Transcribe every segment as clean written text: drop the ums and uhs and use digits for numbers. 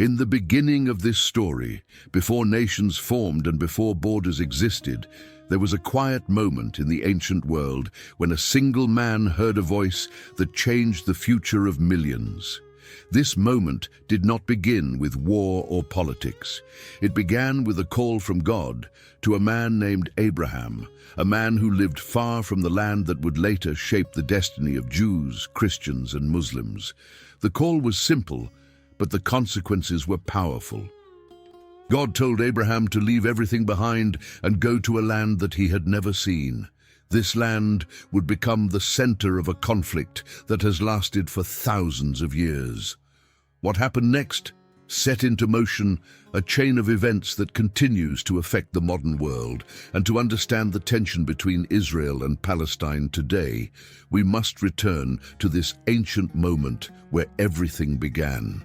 In the beginning of this story, before nations formed and before borders existed, there was a quiet moment in the ancient world when a single man heard a voice that changed the future of millions. This moment did not begin with war or politics. It began with a call from God to a man named Abraham, a man who lived far from the land that would later shape the destiny of Jews, Christians, and Muslims. The call was simple, but the consequences were powerful. God told Abraham to leave everything behind and go to a land that he had never seen. This land would become the center of a conflict that has lasted for thousands of years. What happened next set into motion a chain of events that continues to affect the modern world. And to understand the tension between Israel and Palestine today, we must return to this ancient moment where everything began.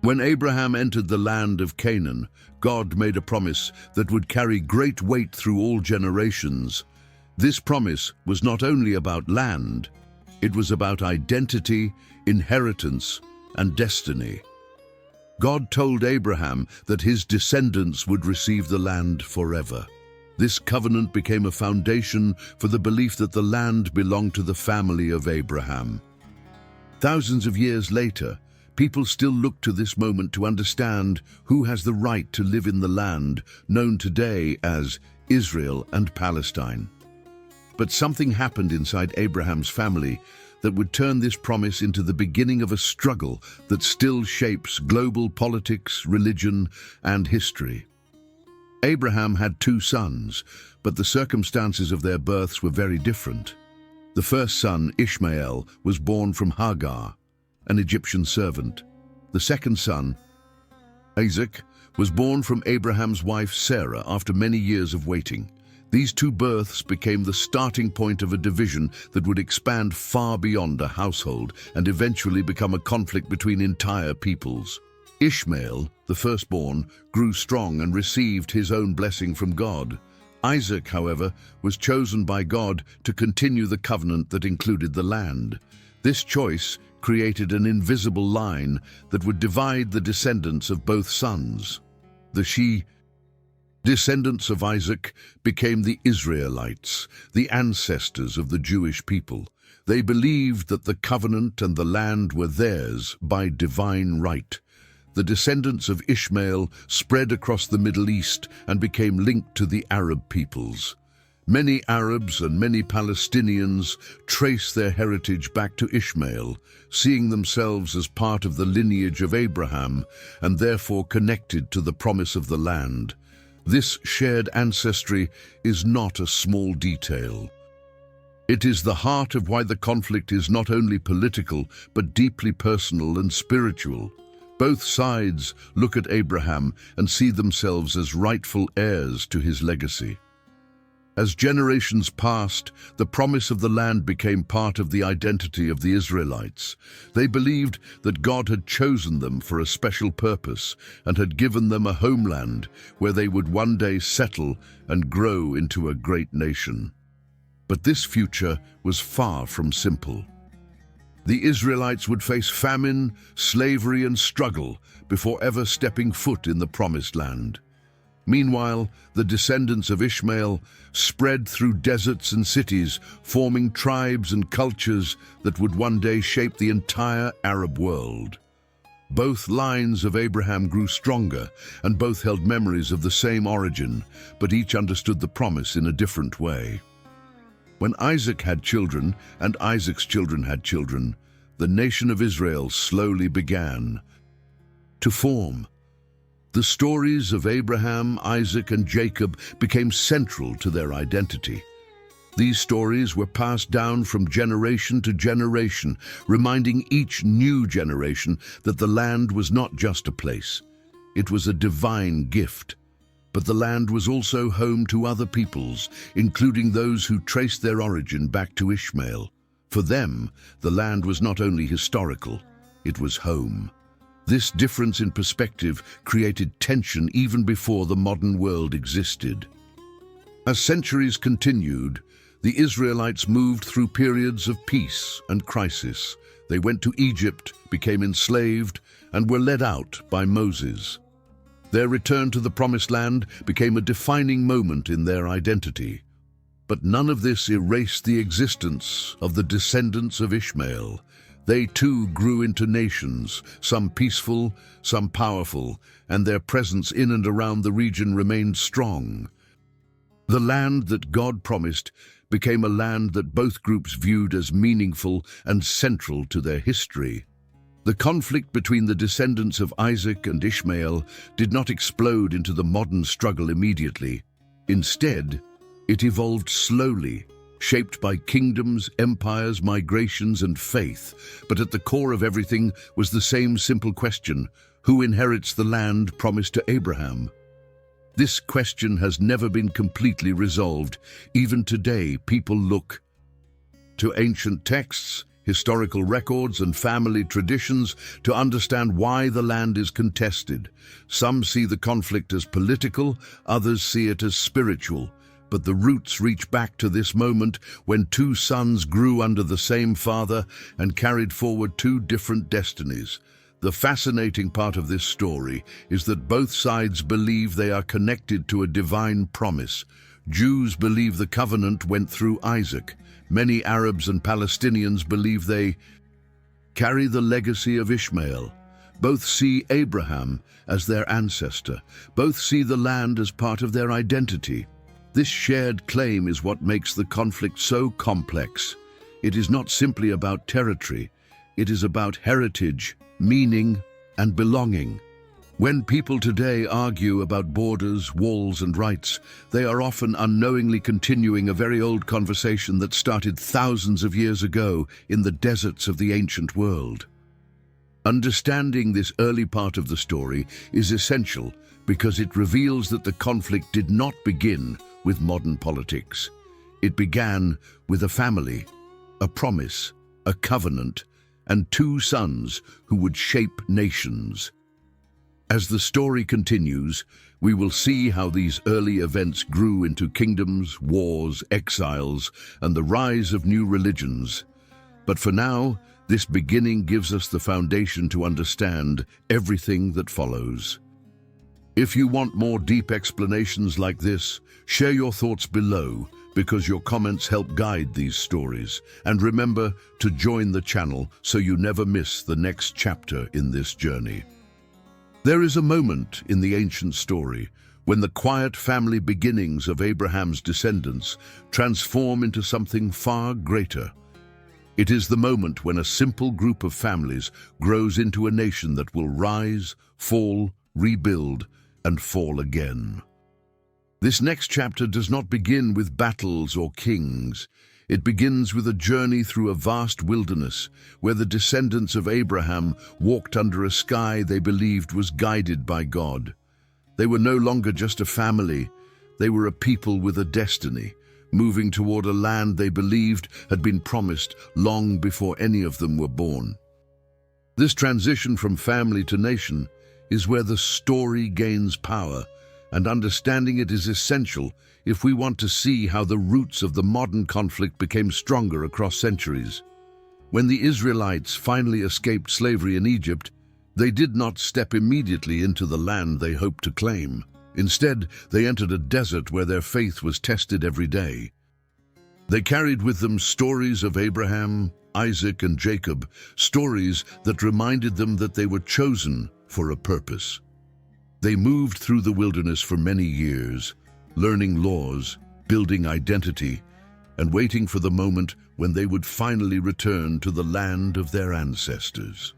When Abraham entered the land of Canaan, God made a promise that would carry great weight through all generations. This promise was not only about land, it was about identity, inheritance, and destiny. God told Abraham that his descendants would receive the land forever. This covenant became a foundation for the belief that the land belonged to the family of Abraham. Thousands of years later, people still look to this moment to understand who has the right to live in the land known today as Israel and Palestine. But something happened inside Abraham's family that would turn this promise into the beginning of a struggle that still shapes global politics, religion, and history. Abraham had two sons, but the circumstances of their births were very different. The first son, Ishmael, was born from Hagar, an Egyptian servant. The second son, Isaac, was born from Abraham's wife Sarah after many years of waiting. These two births became the starting point of a division that would expand far beyond a household and eventually become a conflict between entire peoples. Ishmael, the firstborn, grew strong and received his own blessing from God. Isaac, however, was chosen by God to continue the covenant that included the land. This choice created an invisible line that would divide the descendants of both sons. The descendants of Isaac became the Israelites, the ancestors of the Jewish people. They believed that the covenant and the land were theirs by divine right. The descendants of Ishmael spread across the Middle East and became linked to the Arab peoples. Many Arabs and many Palestinians trace their heritage back to Ishmael, seeing themselves as part of the lineage of Abraham and therefore connected to the promise of the land. This shared ancestry is not a small detail. It is the heart of why the conflict is not only political, but deeply personal and spiritual. Both sides look at Abraham and see themselves as rightful heirs to his legacy. As generations passed, the promise of the land became part of the identity of the Israelites. They believed that God had chosen them for a special purpose and had given them a homeland where they would one day settle and grow into a great nation. But this future was far from simple. The Israelites would face famine, slavery, and struggle before ever stepping foot in the promised land. Meanwhile, the descendants of Ishmael spread through deserts and cities, forming tribes and cultures that would one day shape the entire Arab world. Both lines of Abraham grew stronger, and both held memories of the same origin, but each understood the promise in a different way. When Isaac had children, and Isaac's children had children, the nation of Israel slowly began to form. The stories of Abraham, Isaac, and Jacob became central to their identity. These stories were passed down from generation to generation, reminding each new generation that the land was not just a place. It was a divine gift. But the land was also home to other peoples, including those who traced their origin back to Ishmael. For them, the land was not only historical, it was home. This difference in perspective created tension even before the modern world existed. As centuries continued, the Israelites moved through periods of peace and crisis. They went to Egypt, became enslaved, and were led out by Moses. Their return to the Promised Land became a defining moment in their identity. But none of this erased the existence of the descendants of Ishmael. They too grew into nations, some peaceful, some powerful, and their presence in and around the region remained strong. The land that God promised became a land that both groups viewed as meaningful and central to their history. The conflict between the descendants of Isaac and Ishmael did not explode into the modern struggle immediately. Instead, it evolved slowly, shaped by kingdoms, empires, migrations, and faith. But at the core of everything was the same simple question: who inherits the land promised to Abraham? This question has never been completely resolved. Even today, people look to ancient texts, historical records, and family traditions to understand why the land is contested. Some see the conflict as political, others see it as spiritual. But the roots reach back to this moment when two sons grew under the same father and carried forward two different destinies. The fascinating part of this story is that both sides believe they are connected to a divine promise. Jews believe the covenant went through Isaac. Many Arabs and Palestinians believe they carry the legacy of Ishmael. Both see Abraham as their ancestor. Both see the land as part of their identity. This shared claim is what makes the conflict so complex. It is not simply about territory. It is about heritage, meaning, and belonging. When people today argue about borders, walls, and rights, they are often unknowingly continuing a very old conversation that started thousands of years ago in the deserts of the ancient world. Understanding this early part of the story is essential because it reveals that the conflict did not begin with modern politics. It began with a family, a promise, a covenant, and two sons who would shape nations. As the story continues, we will see how these early events grew into kingdoms, wars, exiles, and the rise of new religions. But for now, this beginning gives us the foundation to understand everything that follows. If you want more deep explanations like this, share your thoughts below, because your comments help guide these stories. And remember to join the channel so you never miss the next chapter in this journey. There is a moment in the ancient story when the quiet family beginnings of Abraham's descendants transform into something far greater. It is the moment when a simple group of families grows into a nation that will rise, fall, rebuild, and fall again. This next chapter does not begin with battles or kings. It begins with a journey through a vast wilderness where the descendants of Abraham walked under a sky they believed was guided by God. They were no longer just a family. They were a people with a destiny, moving toward a land they believed had been promised long before any of them were born. This transition from family to nation is where the story gains power, and understanding it is essential if we want to see how the roots of the modern conflict became stronger across centuries. When the Israelites finally escaped slavery in Egypt, they did not step immediately into the land they hoped to claim. Instead, they entered a desert where their faith was tested every day. They carried with them stories of Abraham, Isaac, and Jacob, stories that reminded them that they were chosen for a purpose. They moved through the wilderness for many years, learning laws, building identity, and waiting for the moment when they would finally return to the land of their ancestors.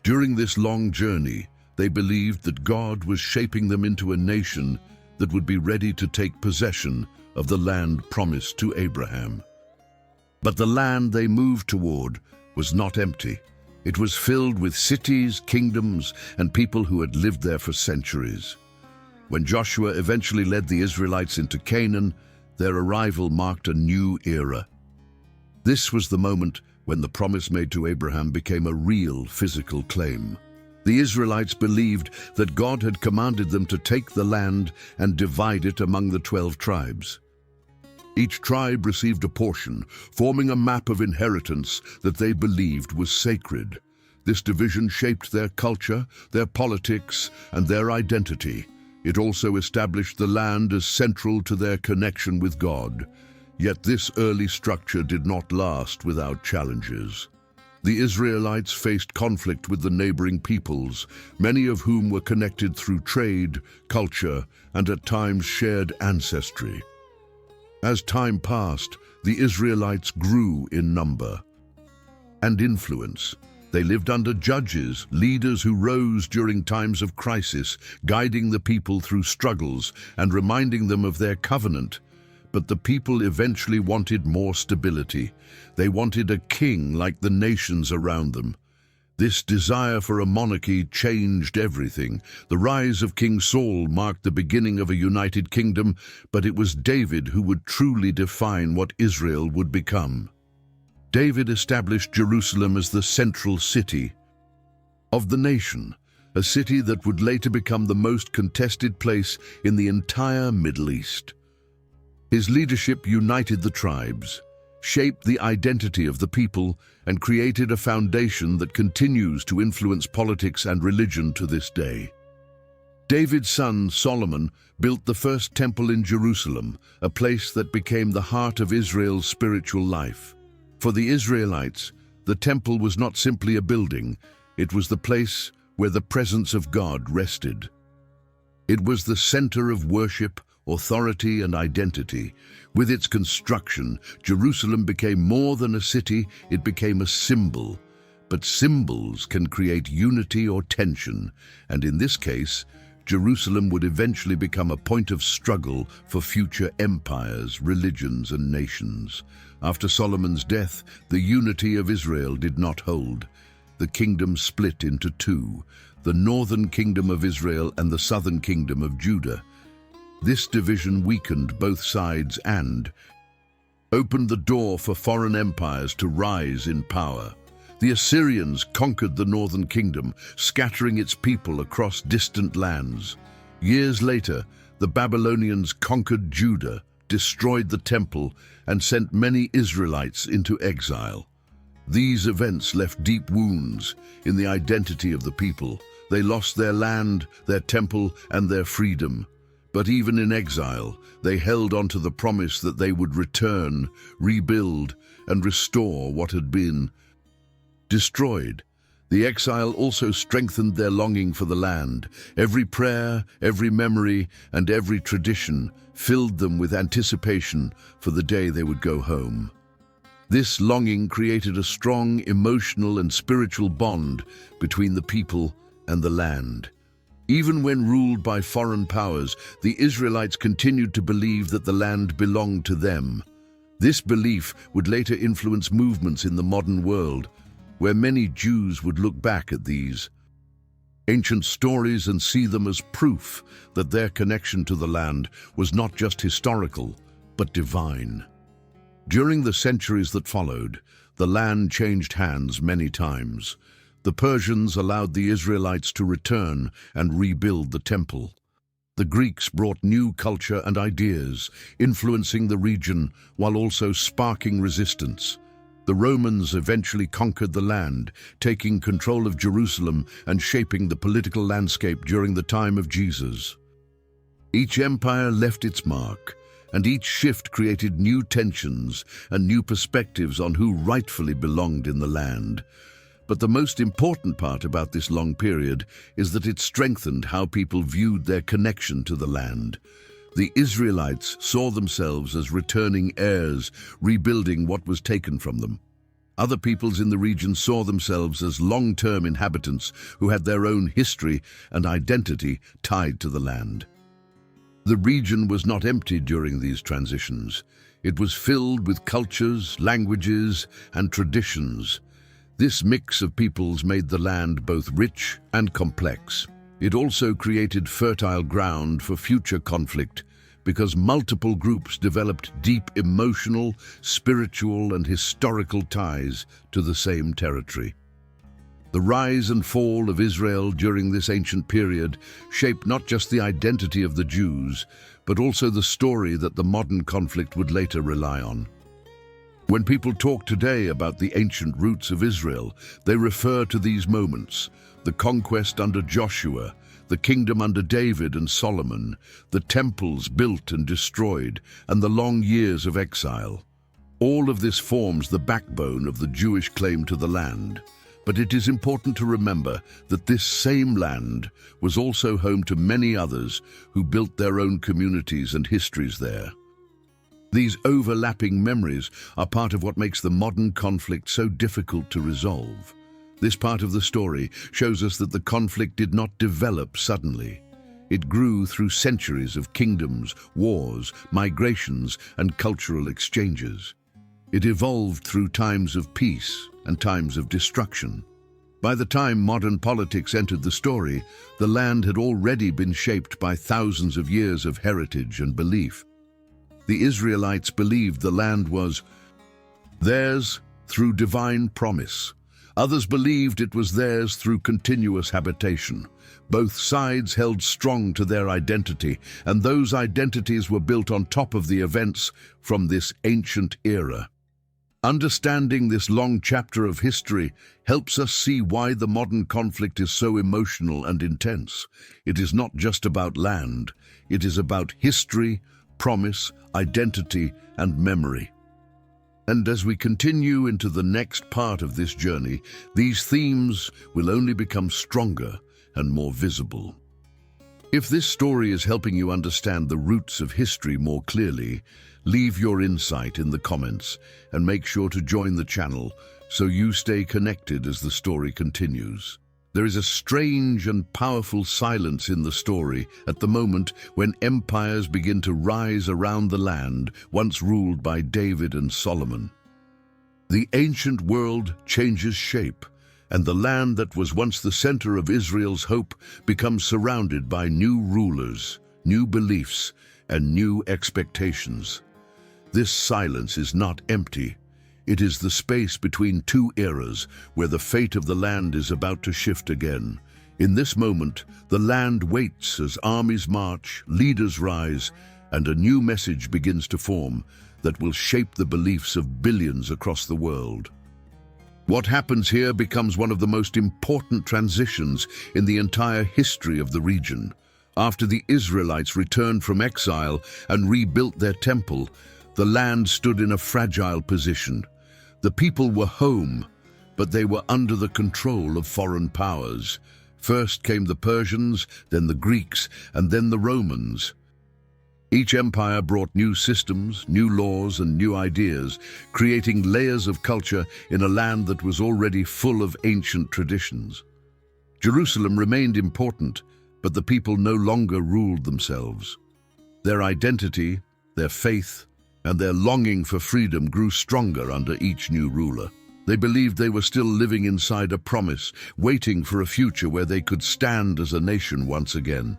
During this long journey, they believed that God was shaping them into a nation that would be ready to take possession of the land promised to Abraham. But the land they moved toward was not empty. It was filled with cities, kingdoms, and people who had lived there for centuries. When Joshua eventually led the Israelites into Canaan, their arrival marked a new era. This was the moment when the promise made to Abraham became a real physical claim. The Israelites believed that God had commanded them to take the land and divide it among the 12 tribes. Each tribe received a portion, forming a map of inheritance that they believed was sacred. This division shaped their culture, their politics, and their identity. It also established the land as central to their connection with God. Yet this early structure did not last without challenges. The Israelites faced conflict with the neighboring peoples, many of whom were connected through trade, culture, and at times shared ancestry. As time passed, the Israelites grew in number and influence. They lived under judges, leaders who rose during times of crisis, guiding the people through struggles and reminding them of their covenant. But the people eventually wanted more stability. They wanted a king like the nations around them. This desire for a monarchy changed everything. The rise of King Saul marked the beginning of a united kingdom, but it was David who would truly define what Israel would become. David established Jerusalem as the central city of the nation, a city that would later become the most contested place in the entire Middle East. His leadership united the tribes, shaped the identity of the people, and created a foundation that continues to influence politics and religion to this day. David's son, Solomon, built the first temple in Jerusalem, a place that became the heart of Israel's spiritual life. For the Israelites, the temple was not simply a building, it was the place where the presence of God rested. It was the center of worship, authority, and identity. With its construction, Jerusalem became more than a city, it became a symbol. But symbols can create unity or tension, and in this case, Jerusalem would eventually become a point of struggle for future empires, religions, and nations. After Solomon's death, the unity of Israel did not hold. The kingdom split into two, the northern kingdom of Israel and the southern kingdom of Judah. This division weakened both sides and opened the door for foreign empires to rise in power. The Assyrians conquered the northern kingdom, scattering its people across distant lands. Years later, the Babylonians conquered Judah, destroyed the temple, and sent many Israelites into exile. These events left deep wounds in the identity of the people. They lost their land, their temple, and their freedom. But even in exile, they held on to the promise that they would return, rebuild, and restore what had been destroyed. The exile also strengthened their longing for the land. Every prayer, every memory, and every tradition filled them with anticipation for the day they would go home. This longing created a strong emotional and spiritual bond between the people and the land. Even when ruled by foreign powers, the Israelites continued to believe that the land belonged to them. This belief would later influence movements in the modern world, where many Jews would look back at these ancient stories and see them as proof that their connection to the land was not just historical, but divine. During the centuries that followed, the land changed hands many times. The Persians allowed the Israelites to return and rebuild the temple. The Greeks brought new culture and ideas, influencing the region while also sparking resistance. The Romans eventually conquered the land, taking control of Jerusalem and shaping the political landscape during the time of Jesus. Each empire left its mark, and each shift created new tensions and new perspectives on who rightfully belonged in the land. But the most important part about this long period is that it strengthened how people viewed their connection to the land. The Israelites saw themselves as returning heirs, rebuilding what was taken from them. Other peoples in the region saw themselves as long-term inhabitants who had their own history and identity tied to the land. The region was not empty during these transitions. It was filled with cultures, languages, and traditions. This mix of peoples made the land both rich and complex. It also created fertile ground for future conflict because multiple groups developed deep emotional, spiritual, and historical ties to the same territory. The rise and fall of Israel during this ancient period shaped not just the identity of the Jews, but also the story that the modern conflict would later rely on. When people talk today about the ancient roots of Israel, they refer to these moments: the conquest under Joshua, the kingdom under David and Solomon, the temples built and destroyed, and the long years of exile. All of this forms the backbone of the Jewish claim to the land. But it is important to remember that this same land was also home to many others who built their own communities and histories there. These overlapping memories are part of what makes the modern conflict so difficult to resolve. This part of the story shows us that the conflict did not develop suddenly. It grew through centuries of kingdoms, wars, migrations, and cultural exchanges. It evolved through times of peace and times of destruction. By the time modern politics entered the story, the land had already been shaped by thousands of years of heritage and belief. The Israelites believed the land was theirs through divine promise. Others believed it was theirs through continuous habitation. Both sides held strong to their identity, and those identities were built on top of the events from this ancient era. Understanding this long chapter of history helps us see why the modern conflict is so emotional and intense. It is not just about land. It is about history, promise, identity, and memory. And as we continue into the next part of this journey, these themes will only become stronger and more visible. If this story is helping you understand the roots of history more clearly, leave your insight in the comments and make sure to join the channel so you stay connected as the story continues. There is a strange and powerful silence in the story at the moment when empires begin to rise around the land once ruled by David and Solomon. The ancient world changes shape, and the land that was once the center of Israel's hope becomes surrounded by new rulers, new beliefs, and new expectations. This silence is not empty. It is the space between two eras where the fate of the land is about to shift again. In this moment, the land waits as armies march, leaders rise, and a new message begins to form that will shape the beliefs of billions across the world. What happens here becomes one of the most important transitions in the entire history of the region. After the Israelites returned from exile and rebuilt their temple, the land stood in a fragile position. The people were home, but they were under the control of foreign powers. First came the Persians, then the Greeks, and then the Romans. Each empire brought new systems, new laws, and new ideas, creating layers of culture in a land that was already full of ancient traditions. Jerusalem remained important, but the people no longer ruled themselves. Their identity, their faith, and their longing for freedom grew stronger under each new ruler. They believed they were still living inside a promise, waiting for a future where they could stand as a nation once again.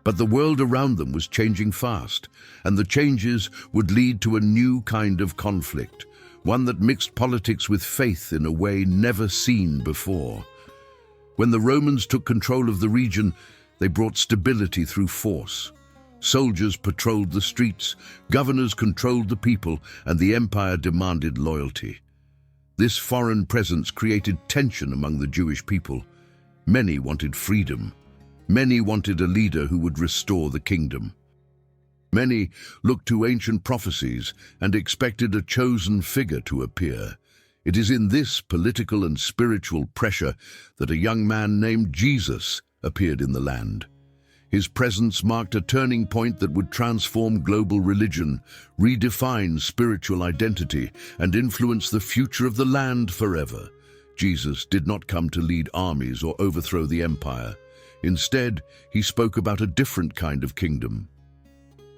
But the world around them was changing fast, and the changes would lead to a new kind of conflict, one that mixed politics with faith in a way never seen before. When the Romans took control of the region, they brought stability through force. Soldiers patrolled the streets, governors controlled the people, and the empire demanded loyalty. This foreign presence created tension among the Jewish people. Many wanted freedom. Many wanted a leader who would restore the kingdom. Many looked to ancient prophecies and expected a chosen figure to appear. It is in this political and spiritual pressure that a young man named Jesus appeared in the land. His presence marked a turning point that would transform global religion, redefine spiritual identity, and influence the future of the land forever. Jesus did not come to lead armies or overthrow the empire. Instead, he spoke about a different kind of kingdom.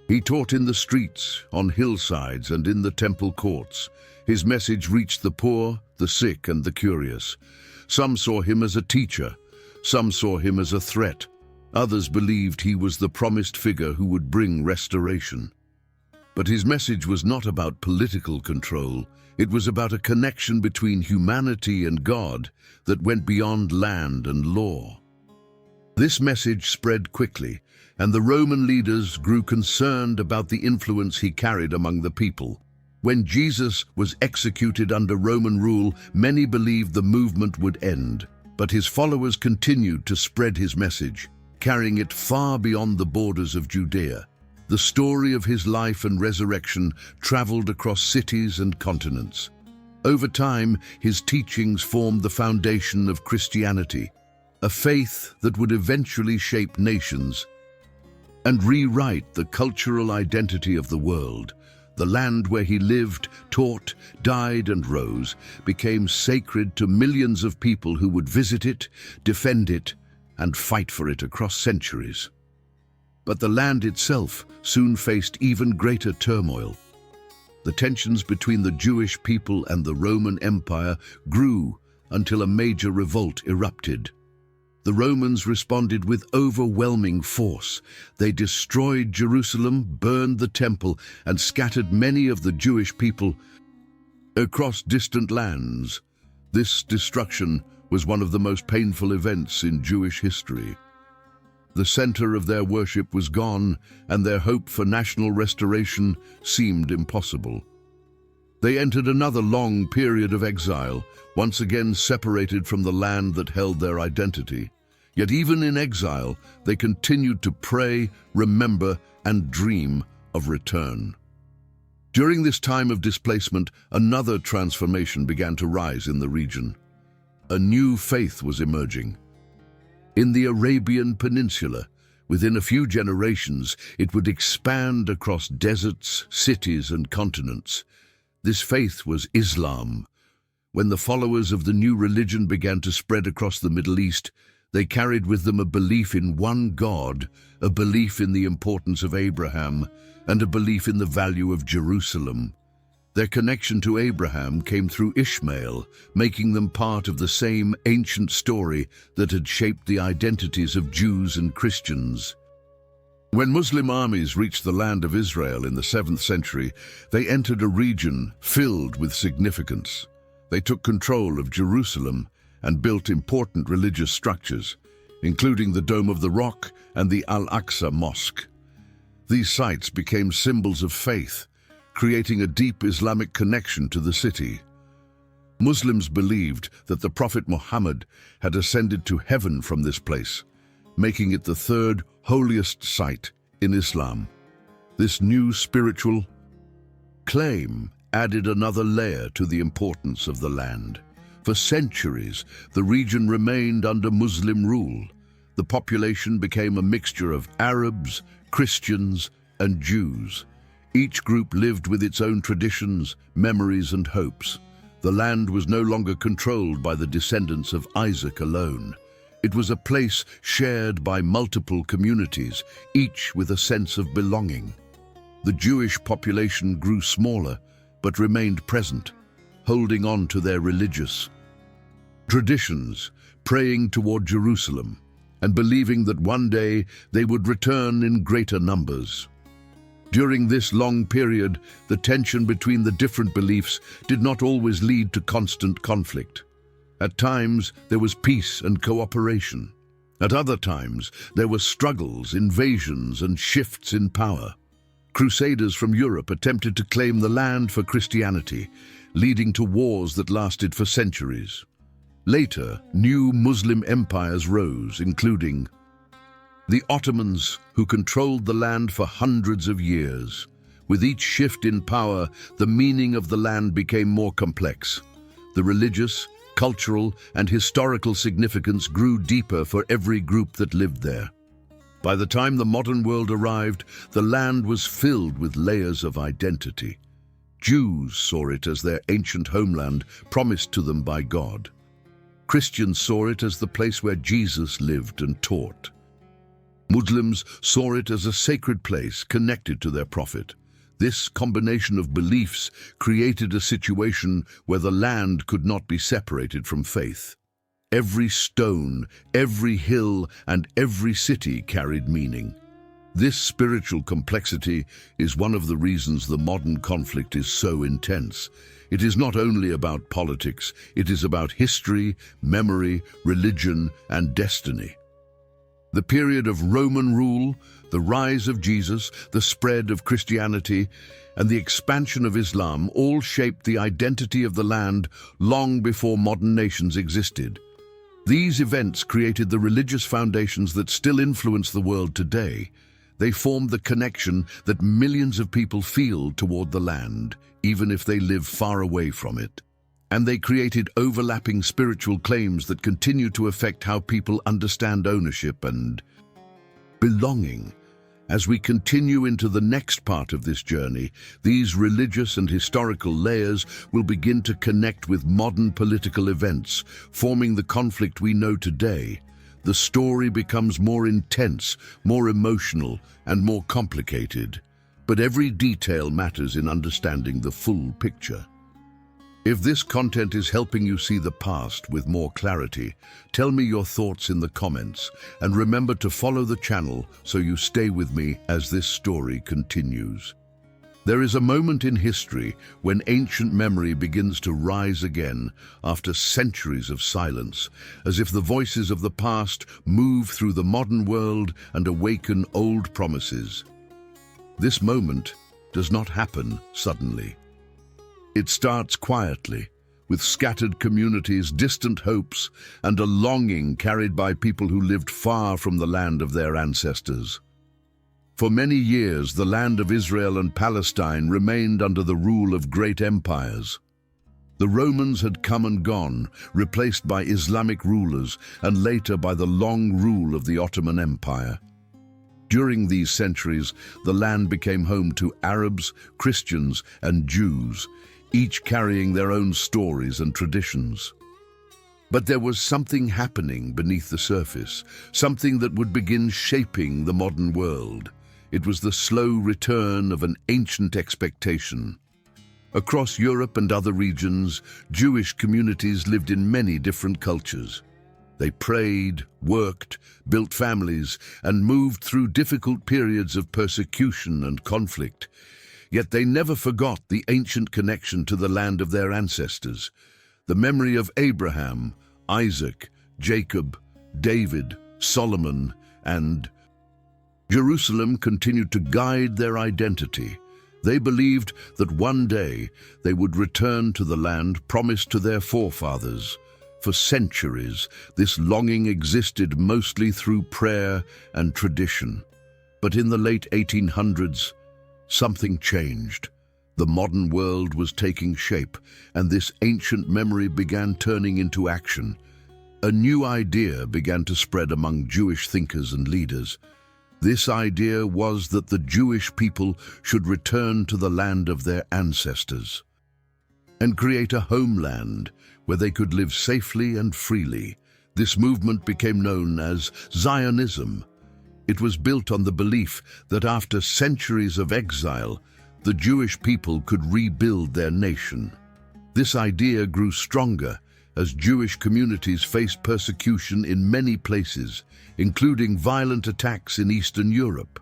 He taught in the streets, on hillsides, and in the temple courts. His message reached the poor, the sick, and the curious. Some saw him as a teacher. Some saw him as a threat. Others believed he was the promised figure who would bring restoration. But his message was not about political control. It was about a connection between humanity and God that went beyond land and law. This message spread quickly, and the Roman leaders grew concerned about the influence he carried among the people. When Jesus was executed under Roman rule, many believed the movement would end, but his followers continued to spread his message, carrying it far beyond the borders of Judea. The story of his life and resurrection traveled across cities and continents. Over time, his teachings formed the foundation of Christianity, a faith that would eventually shape nations and rewrite the cultural identity of the world. The land where he lived, taught, died, and rose became sacred to millions of people who would visit it, defend it, and fight for it across centuries. But the land itself soon faced even greater turmoil. The tensions between the Jewish people and the Roman Empire grew until a major revolt erupted. The Romans responded with overwhelming force. They destroyed Jerusalem, burned the temple, and scattered many of the Jewish people across distant lands. This destruction was one of the most painful events in Jewish history. The center of their worship was gone, and their hope for national restoration seemed impossible. They entered another long period of exile, once again separated from the land that held their identity. Yet even in exile, they continued to pray, remember, and dream of return. During this time of displacement, another transformation began to rise in the region. A new faith was emerging. In the Arabian Peninsula, within a few generations, it would expand across deserts, cities, and continents. This faith was Islam. When the followers of the new religion began to spread across the Middle East, they carried with them a belief in one God, a belief in the importance of Abraham, and a belief in the value of Jerusalem. Their connection to Abraham came through Ishmael, making them part of the same ancient story that had shaped the identities of Jews and Christians. When Muslim armies reached the land of Israel in the 7th century, they entered a region filled with significance. They took control of Jerusalem and built important religious structures, including the Dome of the Rock and the Al-Aqsa Mosque. These sites became symbols of faith, creating a deep Islamic connection to the city. Muslims believed that the Prophet Muhammad had ascended to heaven from this place, making it the third holiest site in Islam. This new spiritual claim added another layer to the importance of the land. For centuries, the region remained under Muslim rule. The population became a mixture of Arabs, Christians, and Jews. Each group lived with its own traditions, memories, and hopes. The land was no longer controlled by the descendants of Isaac alone. It was a place shared by multiple communities, each with a sense of belonging. The Jewish population grew smaller, but remained present, holding on to their religious traditions, praying toward Jerusalem, and believing that one day they would return in greater numbers. During this long period, the tension between the different beliefs did not always lead to constant conflict. At times, there was peace and cooperation. At other times, there were struggles, invasions, and shifts in power. Crusaders from Europe attempted to claim the land for Christianity, leading to wars that lasted for centuries. Later, new Muslim empires rose, including the Ottomans, who controlled the land for hundreds of years. With each shift in power, the meaning of the land became more complex. The religious, cultural, and historical significance grew deeper for every group that lived there. By the time the modern world arrived, the land was filled with layers of identity. Jews saw it as their ancient homeland promised to them by God. Christians saw it as the place where Jesus lived and taught. Muslims saw it as a sacred place connected to their prophet. This combination of beliefs created a situation where the land could not be separated from faith. Every stone, every hill, and every city carried meaning. This spiritual complexity is one of the reasons the modern conflict is so intense. It is not only about politics, it is about history, memory, religion, and destiny. The period of Roman rule, the rise of Jesus, the spread of Christianity, and the expansion of Islam all shaped the identity of the land long before modern nations existed. These events created the religious foundations that still influence the world today. They formed the connection that millions of people feel toward the land, even if they live far away from it. And they created overlapping spiritual claims that continue to affect how people understand ownership and belonging. As we continue into the next part of this journey, these religious and historical layers will begin to connect with modern political events, forming the conflict we know today. The story becomes more intense, more emotional, and more complicated. But every detail matters in understanding the full picture. If this content is helping you see the past with more clarity, tell me your thoughts in the comments, and remember to follow the channel so you stay with me as this story continues. There is a moment in history when ancient memory begins to rise again after centuries of silence, as if the voices of the past move through the modern world and awaken old promises. This moment does not happen suddenly. It starts quietly, with scattered communities, distant hopes, and a longing carried by people who lived far from the land of their ancestors. For many years, the land of Israel and Palestine remained under the rule of great empires. The Romans had come and gone, replaced by Islamic rulers, and later by the long rule of the Ottoman Empire. During these centuries, the land became home to Arabs, Christians, and Jews, each carrying their own stories and traditions. But there was something happening beneath the surface, something that would begin shaping the modern world. It was the slow return of an ancient expectation. Across Europe and other regions, Jewish communities lived in many different cultures. They prayed, worked, built families, and moved through difficult periods of persecution and conflict. Yet they never forgot the ancient connection to the land of their ancestors. The memory of Abraham, Isaac, Jacob, David, Solomon, and Jerusalem continued to guide their identity. They believed that one day they would return to the land promised to their forefathers. For centuries, this longing existed mostly through prayer and tradition. But in the late 1800s, something changed. The modern world was taking shape, and this ancient memory began turning into action. A new idea began to spread among Jewish thinkers and leaders. This idea was that the Jewish people should return to the land of their ancestors and create a homeland where they could live safely and freely. This movement became known as Zionism. It was built on the belief that after centuries of exile, the Jewish people could rebuild their nation. This idea grew stronger as Jewish communities faced persecution in many places, including violent attacks in Eastern Europe.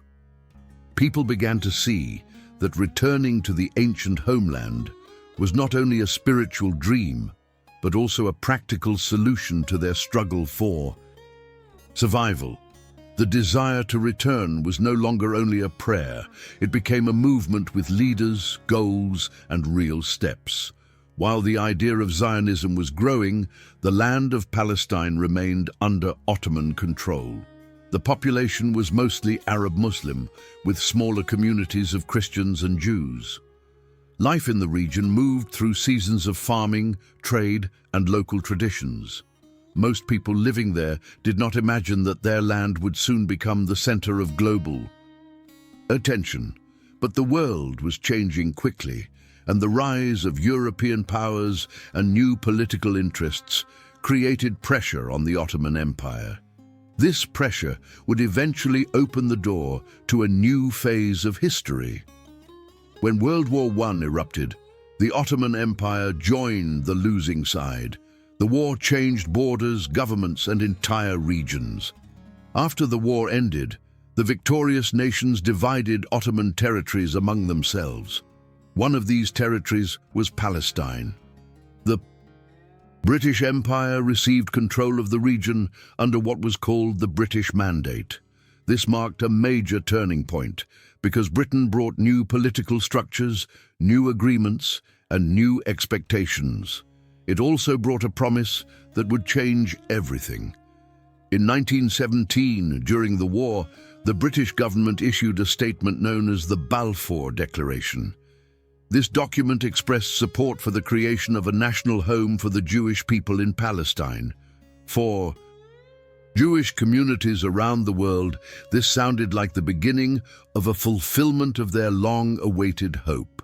People began to see that returning to the ancient homeland was not only a spiritual dream, but also a practical solution to their struggle for survival. The desire to return was no longer only a prayer. It became a movement with leaders, goals, and real steps. While the idea of Zionism was growing, the land of Palestine remained under Ottoman control. The population was mostly Arab Muslim, with smaller communities of Christians and Jews. Life in the region moved through seasons of farming, trade, and local traditions. Most people living there did not imagine that their land would soon become the center of global attention. But the world was changing quickly, and the rise of European powers and new political interests created pressure on the Ottoman Empire. This pressure would eventually open the door to a new phase of history. When World War I erupted, the Ottoman Empire joined the losing side. The war changed borders, governments, and entire regions. After the war ended, the victorious nations divided Ottoman territories among themselves. One of these territories was Palestine. The British Empire received control of the region under what was called the British Mandate. This marked a major turning point because Britain brought new political structures, new agreements, and new expectations. It also brought a promise that would change everything. In 1917, during the war, the British government issued a statement known as the Balfour Declaration. This document expressed support for the creation of a national home for the Jewish people in Palestine. For Jewish communities around the world, this sounded like the beginning of a fulfillment of their long-awaited hope.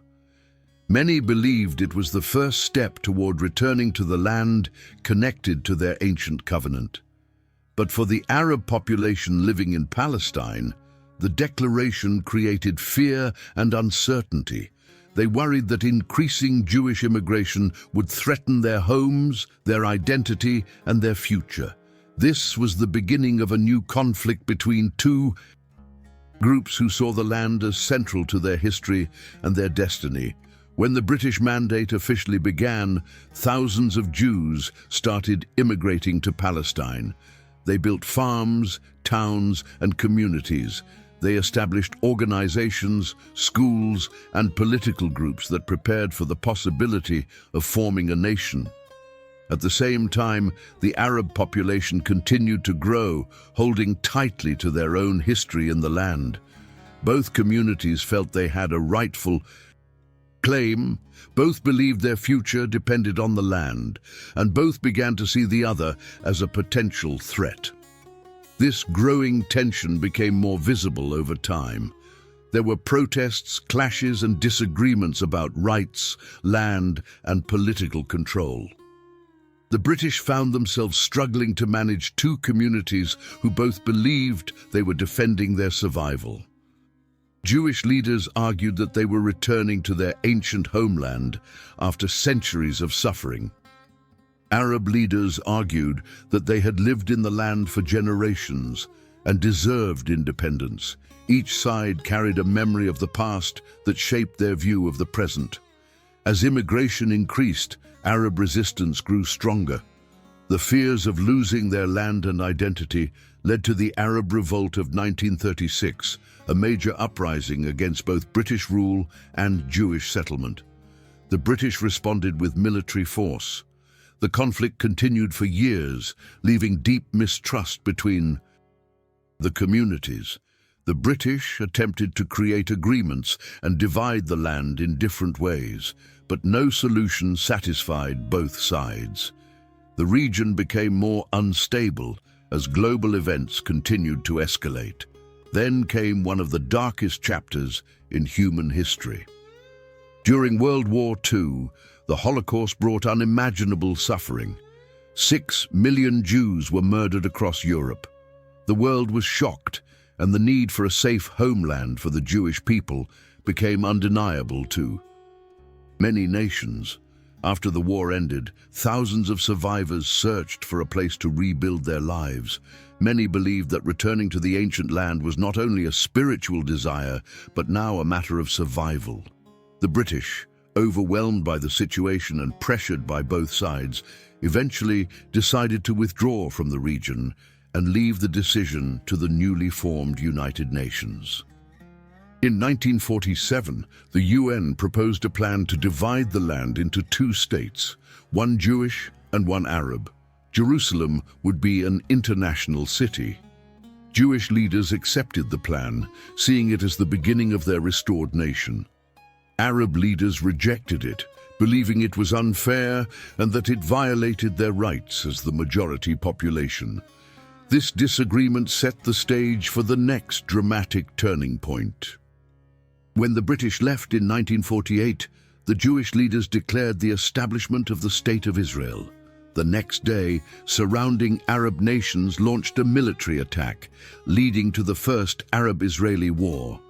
Many believed it was the first step toward returning to the land connected to their ancient covenant. But for the Arab population living in Palestine, the declaration created fear and uncertainty. They worried that increasing Jewish immigration would threaten their homes, their identity, and their future. This was the beginning of a new conflict between two groups who saw the land as central to their history and their destiny. When the British Mandate officially began, thousands of Jews started immigrating to Palestine. They built farms, towns, and communities. They established organizations, schools, and political groups that prepared for the possibility of forming a nation. At the same time, the Arab population continued to grow, holding tightly to their own history in the land. Both communities felt they had a rightful claim, both believed their future depended on the land, and both began to see the other as a potential threat. This growing tension became more visible over time. There were protests, clashes, and disagreements about rights, land, and political control. The British found themselves struggling to manage two communities who both believed they were defending their survival. Jewish leaders argued that they were returning to their ancient homeland after centuries of suffering. Arab leaders argued that they had lived in the land for generations and deserved independence. Each side carried a memory of the past that shaped their view of the present. As immigration increased, Arab resistance grew stronger. The fears of losing their land and identity led to the Arab Revolt of 1936, a major uprising against both British rule and Jewish settlement. The British responded with military force. The conflict continued for years, leaving deep mistrust between the communities. The British attempted to create agreements and divide the land in different ways, but no solution satisfied both sides. The region became more unstable as global events continued to escalate. Then came one of the darkest chapters in human history. During World War II, the Holocaust brought unimaginable suffering. 6 million Jews were murdered across Europe. The world was shocked, and the need for a safe homeland for the Jewish people became undeniable to many nations. After the war ended, thousands of survivors searched for a place to rebuild their lives. Many believed that returning to the ancient land was not only a spiritual desire, but now a matter of survival. The British, overwhelmed by the situation and pressured by both sides, eventually decided to withdraw from the region and leave the decision to the newly formed United Nations. In 1947, the UN proposed a plan to divide the land into two states, one Jewish and one Arab. Jerusalem would be an international city. Jewish leaders accepted the plan, seeing it as the beginning of their restored nation. Arab leaders rejected it, believing it was unfair and that it violated their rights as the majority population. This disagreement set the stage for the next dramatic turning point. When the British left in 1948, the Jewish leaders declared the establishment of the State of Israel. The next day, surrounding Arab nations launched a military attack, leading to the First Arab-Israeli War.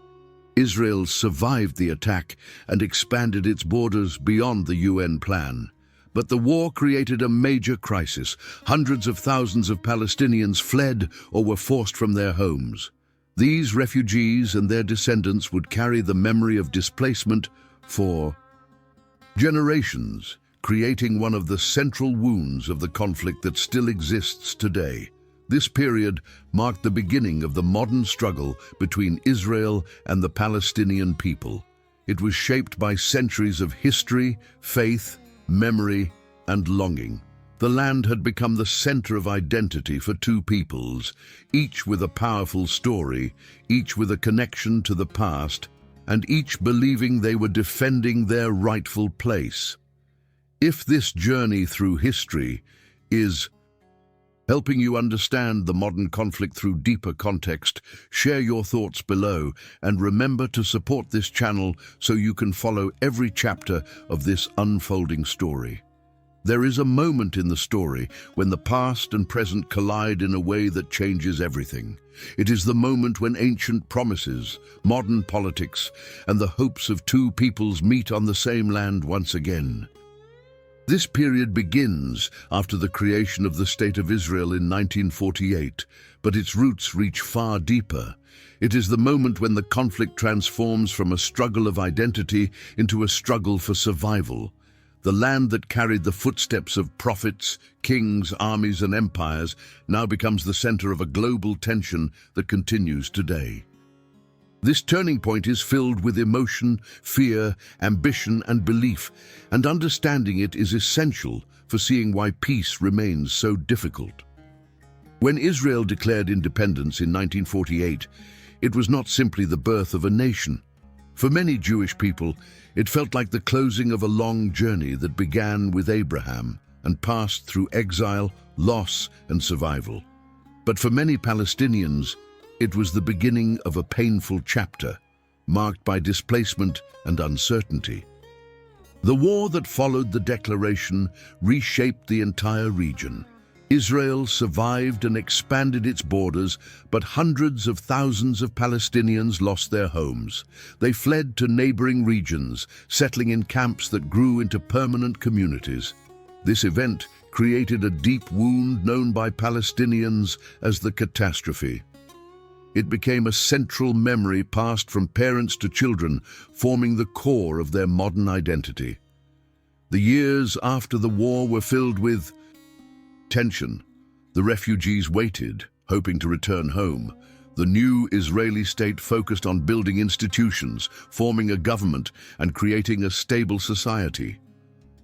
Israel survived the attack and expanded its borders beyond the UN plan. But the war created a major crisis. Hundreds of thousands of Palestinians fled or were forced from their homes. These refugees and their descendants would carry the memory of displacement for generations. creating one of the central wounds of the conflict that still exists today. This period marked the beginning of the modern struggle between Israel and the Palestinian people. It was shaped by centuries of history, faith, memory, and longing. The land had become the center of identity for two peoples, each with a powerful story, each with a connection to the past, and each believing they were defending their rightful place. If this journey through history is helping you understand the modern conflict through deeper context, share your thoughts below and remember to support this channel so you can follow every chapter of this unfolding story. There is a moment in the story when the past and present collide in a way that changes everything. It is the moment when ancient promises, modern politics, and the hopes of two peoples meet on the same land once again. This period begins after the creation of the State of Israel in 1948, but its roots reach far deeper. It is the moment when the conflict transforms from a struggle of identity into a struggle for survival. The land that carried the footsteps of prophets, kings, armies, and empires now becomes the center of a global tension that continues today. This turning point is filled with emotion, fear, ambition, and belief, and understanding it is essential for seeing why peace remains so difficult. When Israel declared independence in 1948, it was not simply the birth of a nation. For many Jewish people, it felt like the closing of a long journey that began with Abraham and passed through exile, loss, and survival. But for many Palestinians, it was the beginning of a painful chapter, marked by displacement and uncertainty. The war that followed the declaration reshaped the entire region. Israel survived and expanded its borders, but hundreds of thousands of Palestinians lost their homes. They fled to neighboring regions, settling in camps that grew into permanent communities. This event created a deep wound known by Palestinians as the catastrophe. It became a central memory passed from parents to children, forming the core of their modern identity. The years after the war were filled with tension. The refugees waited, hoping to return home. The new Israeli state focused on building institutions, forming a government, and creating a stable society.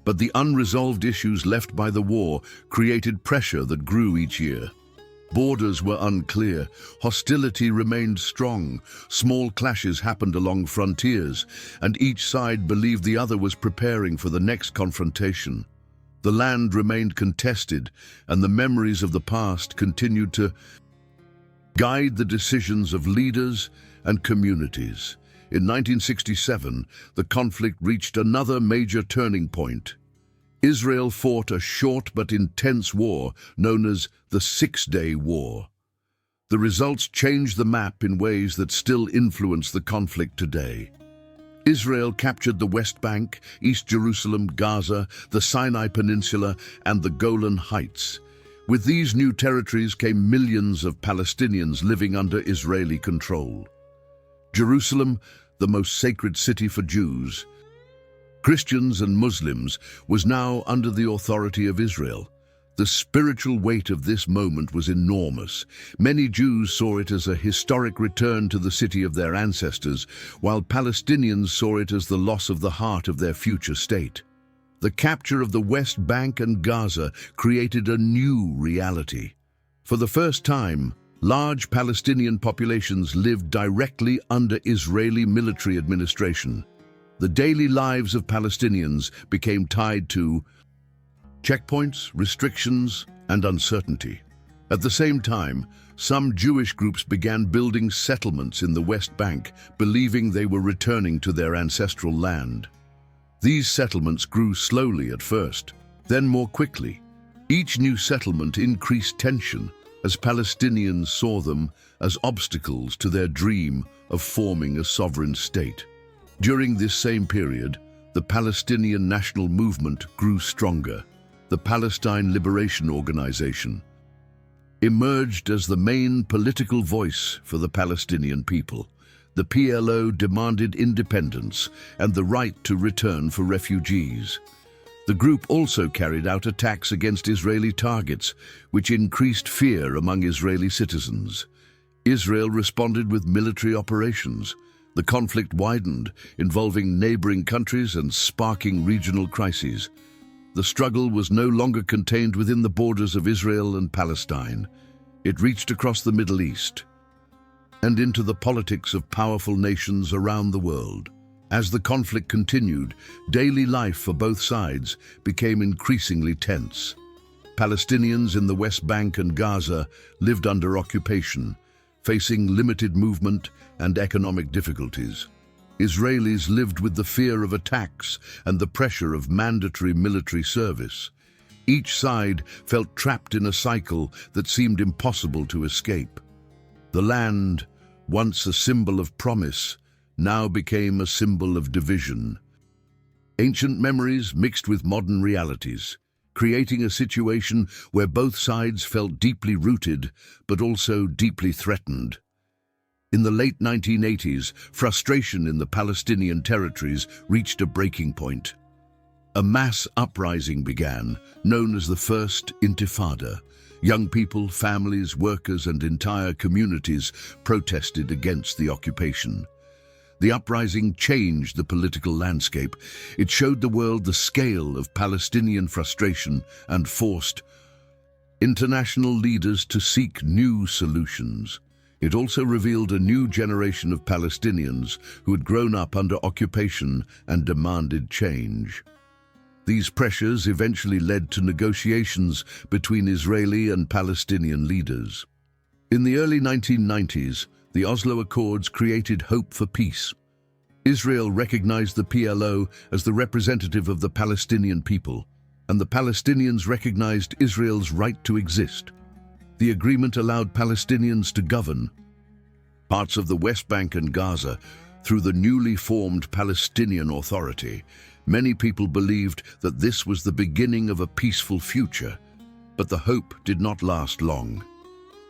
But the unresolved issues left by the war created pressure that grew each year. Borders were unclear, hostility remained strong, small clashes happened along frontiers, and each side believed the other was preparing for the next confrontation. The land remained contested, and the memories of the past continued to guide the decisions of leaders and communities. In 1967, the conflict reached another major turning point. Israel fought a short but intense war known as the Six-Day War. The results changed the map in ways that still influence the conflict today. Israel captured the West Bank, East Jerusalem, Gaza, the Sinai Peninsula, and the Golan Heights. With these new territories came millions of Palestinians living under Israeli control. Jerusalem, the most sacred city for Jews, Christians and Muslims, was now under the authority of Israel. The spiritual weight of this moment was enormous. Many Jews saw it as a historic return to the city of their ancestors, while Palestinians saw it as the loss of the heart of their future state. The capture of the West Bank and Gaza created a new reality. For the first time, large Palestinian populations lived directly under Israeli military administration. The daily lives of Palestinians became tied to checkpoints, restrictions, and uncertainty. At the same time, some Jewish groups began building settlements in the West Bank, believing they were returning to their ancestral land. These settlements grew slowly at first, then more quickly. Each new settlement increased tension as Palestinians saw them as obstacles to their dream of forming a sovereign state. During this same period, the Palestinian national movement grew stronger. The Palestine Liberation Organization emerged as the main political voice for the Palestinian people. The PLO demanded independence and the right to return for refugees. The group also carried out attacks against Israeli targets, which increased fear among Israeli citizens. Israel responded with military operations. The conflict widened, involving neighboring countries and sparking regional crises. The struggle was no longer contained within the borders of Israel and Palestine. It reached across the Middle East and into the politics of powerful nations around the world. As the conflict continued, daily life for both sides became increasingly tense. Palestinians in the West Bank and Gaza lived under occupation, facing limited movement and economic difficulties. Israelis lived with the fear of attacks and the pressure of mandatory military service. Each side felt trapped in a cycle that seemed impossible to escape. The land, once a symbol of promise, now became a symbol of division. Ancient memories mixed with modern realities, creating a situation where both sides felt deeply rooted but also deeply threatened. In the late 1980s, frustration in the Palestinian territories reached a breaking point. A mass uprising began, known as the First Intifada. Young people, families, workers, and entire communities protested against the occupation. The uprising changed the political landscape. It showed the world the scale of Palestinian frustration and forced international leaders to seek new solutions. It also revealed a new generation of Palestinians who had grown up under occupation and demanded change. These pressures eventually led to negotiations between Israeli and Palestinian leaders. In the early 1990s, the Oslo Accords created hope for peace. Israel recognized the PLO as the representative of the Palestinian people, and the Palestinians recognized Israel's right to exist. The agreement allowed Palestinians to govern parts of the West Bank and Gaza through the newly formed Palestinian Authority. Many people believed that this was the beginning of a peaceful future, but the hope did not last long.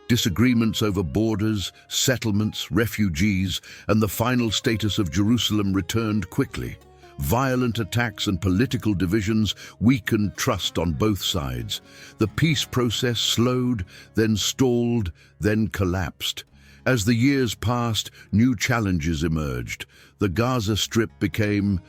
Disagreements over borders, settlements, refugees, and the final status of Jerusalem returned quickly. Violent attacks and political divisions weakened trust on both sides. The peace process slowed, then stalled, then collapsed. As the years passed, new challenges emerged. The Gaza Strip became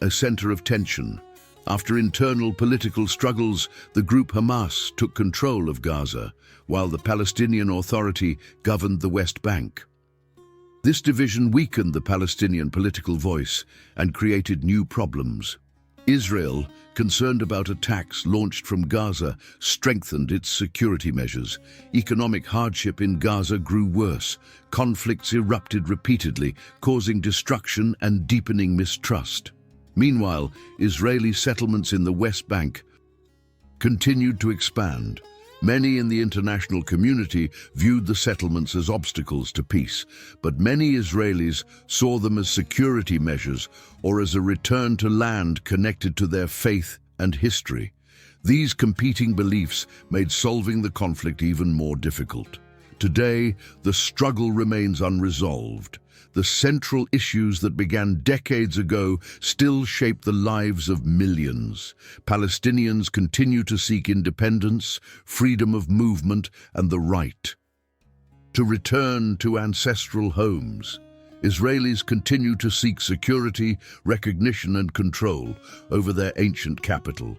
a center of tension. After internal political struggles, the group Hamas took control of Gaza, while the Palestinian Authority governed the West Bank. This division weakened the Palestinian political voice and created new problems. Israel, concerned about attacks launched from Gaza, strengthened its security measures. Economic hardship in Gaza grew worse. Conflicts erupted repeatedly, causing destruction and deepening mistrust. Meanwhile, Israeli settlements in the West Bank continued to expand. Many in the international community viewed the settlements as obstacles to peace, but many Israelis saw them as security measures or as a return to land connected to their faith and history. These competing beliefs made solving the conflict even more difficult. Today, the struggle remains unresolved. The central issues that began decades ago still shape the lives of millions. Palestinians continue to seek independence, freedom of movement, and the right to return to ancestral homes. Israelis continue to seek security, recognition, and control over their ancient capital.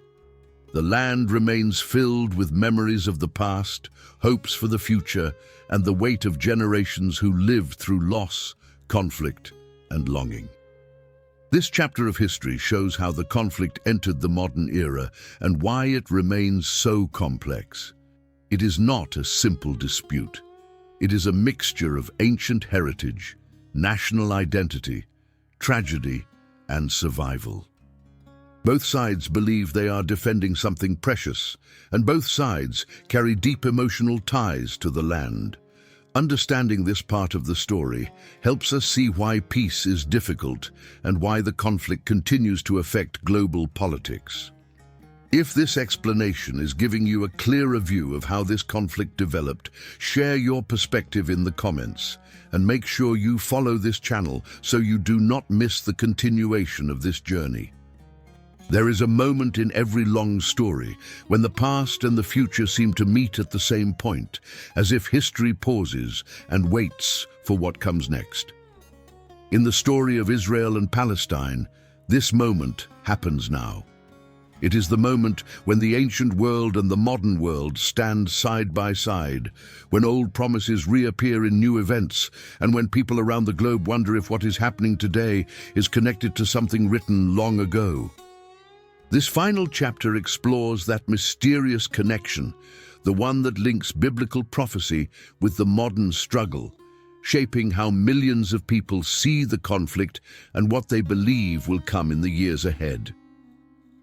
The land remains filled with memories of the past, hopes for the future, and the weight of generations who lived through loss, conflict, and longing. This chapter of history shows how the conflict entered the modern era and why it remains so complex. It is not a simple dispute. It is a mixture of ancient heritage, national identity, tragedy, and survival. Both sides believe they are defending something precious, and both sides carry deep emotional ties to the land. Understanding this part of the story helps us see why peace is difficult and why the conflict continues to affect global politics. If this explanation is giving you a clearer view of how this conflict developed, share your perspective in the comments and make sure you follow this channel so you do not miss the continuation of this journey. There is a moment in every long story when the past and the future seem to meet at the same point, as if history pauses and waits for what comes next. In the story of Israel and Palestine, this moment happens now. It is the moment when the ancient world and the modern world stand side by side, when old promises reappear in new events, and when people around the globe wonder if what is happening today is connected to something written long ago. This final chapter explores that mysterious connection, the one that links biblical prophecy with the modern struggle, shaping how millions of people see the conflict and what they believe will come in the years ahead.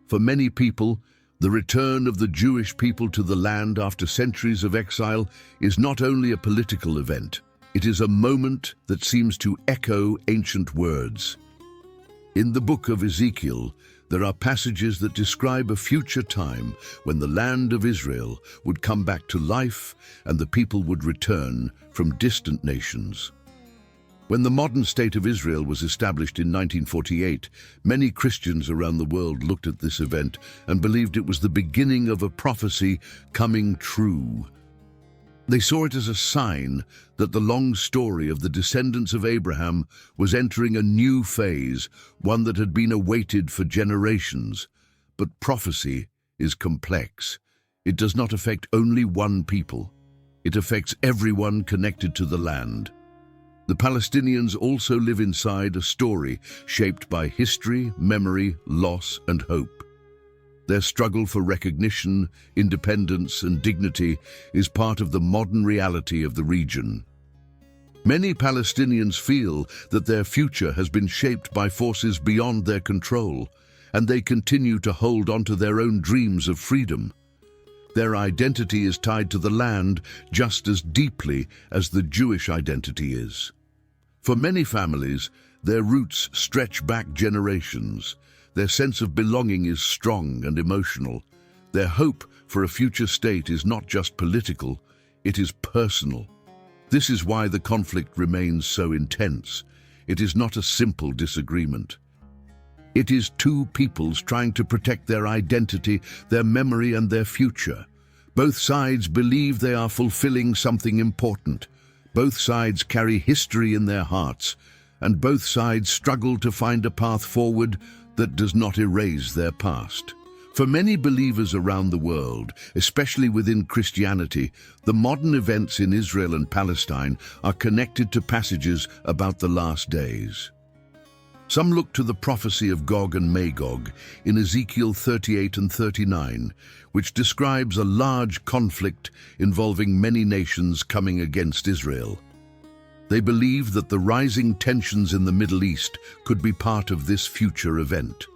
For many people, the return of the Jewish people to the land after centuries of exile is not only a political event, it is a moment that seems to echo ancient words. In the book of Ezekiel, there are passages that describe a future time when the land of Israel would come back to life and the people would return from distant nations. When the modern state of Israel was established in 1948, many Christians around the world looked at this event and believed it was the beginning of a prophecy coming true. They saw it as a sign that the long story of the descendants of Abraham was entering a new phase, one that had been awaited for generations. But prophecy is complex. It does not affect only one people. It affects everyone connected to the land. The Palestinians also live inside a story shaped by history, memory, loss, and hope. Their struggle for recognition, independence, and dignity is part of the modern reality of the region. Many Palestinians feel that their future has been shaped by forces beyond their control, and they continue to hold on to their own dreams of freedom. Their identity is tied to the land just as deeply as the Jewish identity is. For many families, their roots stretch back generations. Their sense of belonging is strong and emotional. Their hope for a future state is not just political, it is personal. This is why the conflict remains so intense. It is not a simple disagreement. It is two peoples trying to protect their identity, their memory, and their future. Both sides believe they are fulfilling something important. Both sides carry history in their hearts, and both sides struggle to find a path forward that does not erase their past. For many believers around the world, especially within Christianity, the modern events in Israel and Palestine are connected to passages about the last days. Some look to the prophecy of Gog and Magog in Ezekiel 38 and 39, which describes a large conflict involving many nations coming against Israel. They believe that the rising tensions in the Middle East could be part of this future event.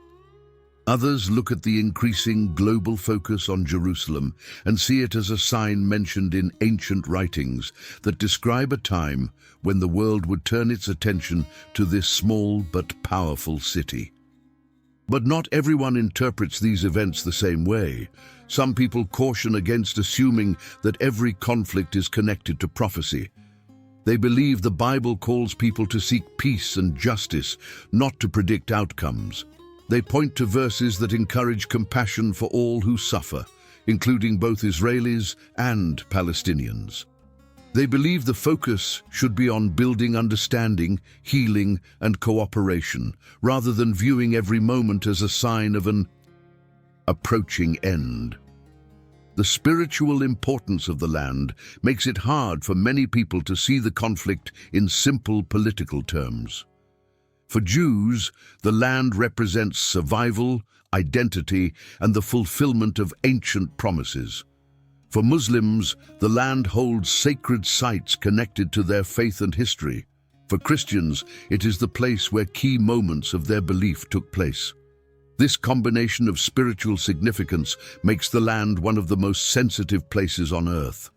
Others look at the increasing global focus on Jerusalem and see it as a sign mentioned in ancient writings that describe a time when the world would turn its attention to this small but powerful city. But not everyone interprets these events the same way. Some people caution against assuming that every conflict is connected to prophecy. They believe the Bible calls people to seek peace and justice, not to predict outcomes. They point to verses that encourage compassion for all who suffer, including both Israelis and Palestinians. They believe the focus should be on building understanding, healing, and cooperation, rather than viewing every moment as a sign of an approaching end. The spiritual importance of the land makes it hard for many people to see the conflict in simple political terms. For Jews, the land represents survival, identity, and the fulfillment of ancient promises. For Muslims, the land holds sacred sites connected to their faith and history. For Christians, it is the place where key moments of their belief took place. This combination of spiritual significance makes the land one of the most sensitive places on earth.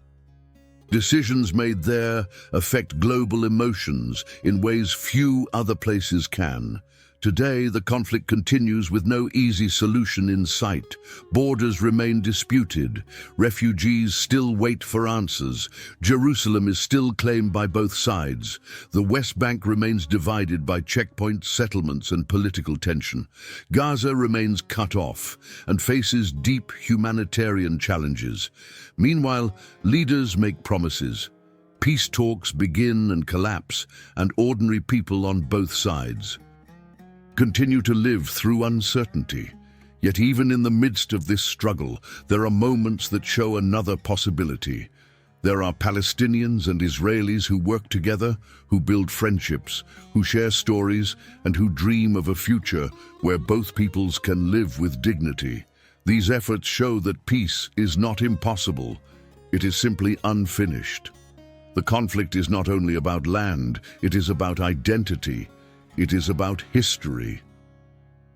Decisions made there affect global emotions in ways few other places can. Today, the conflict continues with no easy solution in sight. Borders remain disputed. Refugees still wait for answers. Jerusalem is still claimed by both sides. The West Bank remains divided by checkpoints, settlements, and political tension. Gaza remains cut off and faces deep humanitarian challenges. Meanwhile, leaders make promises. Peace talks begin and collapse, and ordinary people on both sides continue to live through uncertainty. Yet even in the midst of this struggle, there are moments that show another possibility. There are Palestinians and Israelis who work together, who build friendships, who share stories, and who dream of a future where both peoples can live with dignity. These efforts show that peace is not impossible. It is simply unfinished. The conflict is not only about land, it is about identity. It is about history.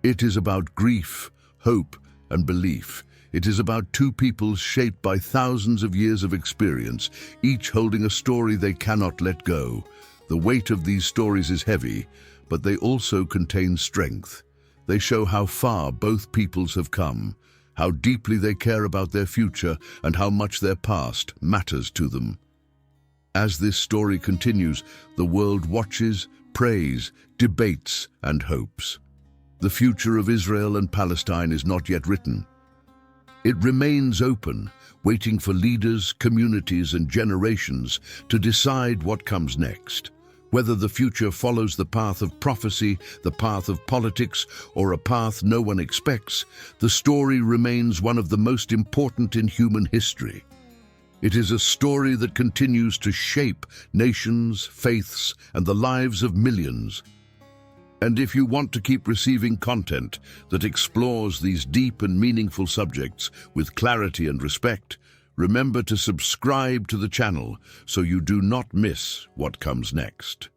It is about grief, hope, and belief. It is about two peoples shaped by thousands of years of experience, each holding a story they cannot let go. The weight of these stories is heavy, but they also contain strength. They show how far both peoples have come, how deeply they care about their future, and how much their past matters to them. As this story continues, the world watches, prays, debates, and hopes. The future of Israel and Palestine is not yet written. It remains open, waiting for leaders, communities, and generations to decide what comes next. Whether the future follows the path of prophecy, the path of politics, or a path no one expects, the story remains one of the most important in human history. It is a story that continues to shape nations, faiths, and the lives of millions. And if you want to keep receiving content that explores these deep and meaningful subjects with clarity and respect, remember to subscribe to the channel so you do not miss what comes next.